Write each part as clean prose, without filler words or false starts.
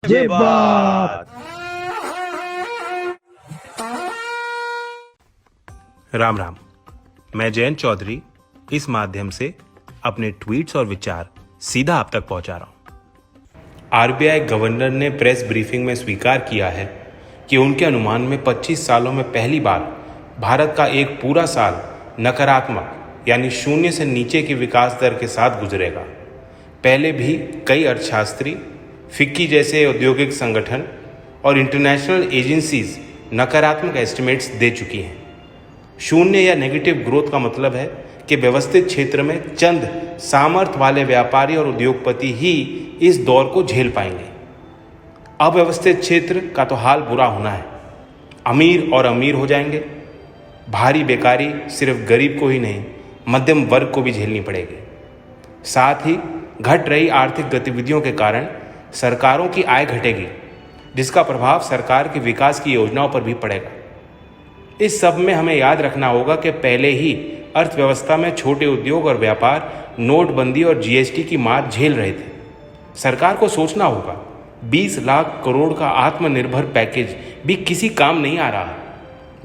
ये बात। राम राम। मैं जयंत चौधरी इस माध्यम से अपने ट्वीट्स और विचार सीधा आप तक पहुंचा रहा हूं। आरबीआई गवर्नर ने प्रेस ब्रीफिंग में स्वीकार किया है कि उनके अनुमान में 25 सालों में पहली बार भारत का एक पूरा साल नकारात्मक यानी शून्य से नीचे की विकास दर के साथ गुजरेगा। पहले भी कई अर्थशास्त्री, फिक्की जैसे औद्योगिक संगठन और इंटरनेशनल एजेंसीज नकारात्मक एस्टिमेट्स दे चुकी हैं। शून्य या नेगेटिव ग्रोथ का मतलब है कि व्यवस्थित क्षेत्र में चंद सामर्थ्य वाले व्यापारी और उद्योगपति ही इस दौर को झेल पाएंगे। अव्यवस्थित क्षेत्र का तो हाल बुरा होना है। अमीर और अमीर हो जाएंगे। भारी बेकारी सिर्फ गरीब को ही नहीं, मध्यम वर्ग को भी झेलनी पड़ेगी। साथ ही घट रही आर्थिक गतिविधियों के कारण सरकारों की आय घटेगी, जिसका प्रभाव सरकार के विकास की योजनाओं पर भी पड़ेगा। इस सब में हमें याद रखना होगा कि पहले ही अर्थव्यवस्था में छोटे उद्योग और व्यापार नोटबंदी और जीएसटी की मार झेल रहे थे। सरकार को सोचना होगा, 20 लाख करोड़ का आत्मनिर्भर पैकेज भी किसी काम नहीं आ रहा।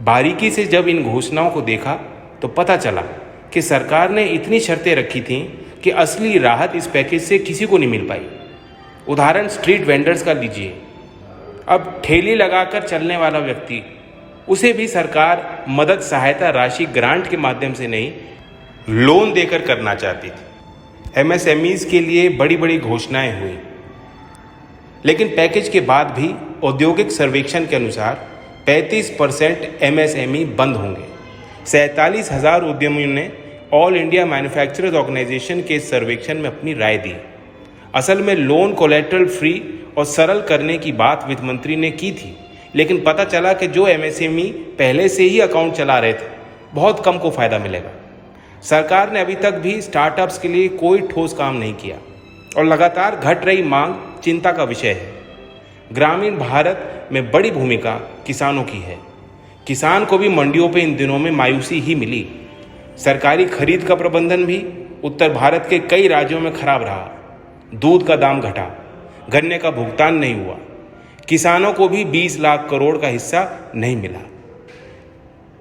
बारीकी से जब इन घोषणाओं को देखा तो पता चला कि सरकार ने इतनी शर्तें रखी थीं कि असली राहत इस पैकेज से किसी को नहीं मिल पाई। उदाहरण स्ट्रीट वेंडर्स का लीजिए। अब ठेली लगाकर चलने वाला व्यक्ति, उसे भी सरकार मदद सहायता राशि ग्रांट के माध्यम से नहीं, लोन देकर करना चाहती थी। एमएसएमईज के लिए बड़ी बड़ी घोषणाएं हुई, लेकिन पैकेज के बाद भी औद्योगिक सर्वेक्षण के अनुसार 35% एमएसएमई बंद होंगे। 47,000 उद्यमियों ने ऑल इंडिया मैन्युफैक्चरर्स ऑर्गेनाइजेशन के सर्वेक्षण में अपनी राय दी। असल में लोन कोलेटरल फ्री और सरल करने की बात वित्त मंत्री ने की थी, लेकिन पता चला कि जो एमएसएमई पहले से ही अकाउंट चला रहे थे, बहुत कम को फायदा मिलेगा। सरकार ने अभी तक भी स्टार्टअप्स के लिए कोई ठोस काम नहीं किया और लगातार घट रही मांग चिंता का विषय है। ग्रामीण भारत में बड़ी भूमिका किसानों की है। किसान को भी मंडियों पे इन दिनों में मायूसी ही मिली। सरकारी खरीद का प्रबंधन भी उत्तर भारत के कई राज्यों में खराब रहा। दूध का दाम घटा, गन्ने का भुगतान नहीं हुआ, किसानों को भी 20 लाख करोड़ का हिस्सा नहीं मिला।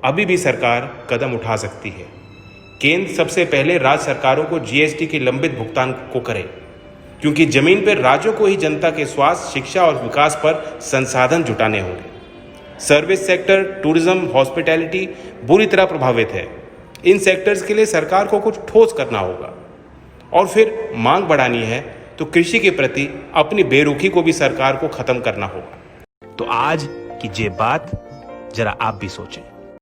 अभी भी सरकार कदम उठा सकती है। केंद्र सबसे पहले राज्य सरकारों को जीएसटी के लंबित भुगतान को करे, क्योंकि जमीन पर राज्यों को ही जनता के स्वास्थ्य, शिक्षा और विकास पर संसाधन जुटाने होंगे। सर्विस सेक्टर, टूरिज्म, हॉस्पिटैलिटी बुरी तरह प्रभावित है। इन सेक्टर्स के लिए सरकार को कुछ ठोस करना होगा। और फिर मांग बढ़ानी है तो कृषि के प्रति अपनी बेरुखी को भी सरकार को खत्म करना होगा। तो आज की ये बात जरा आप भी सोचें।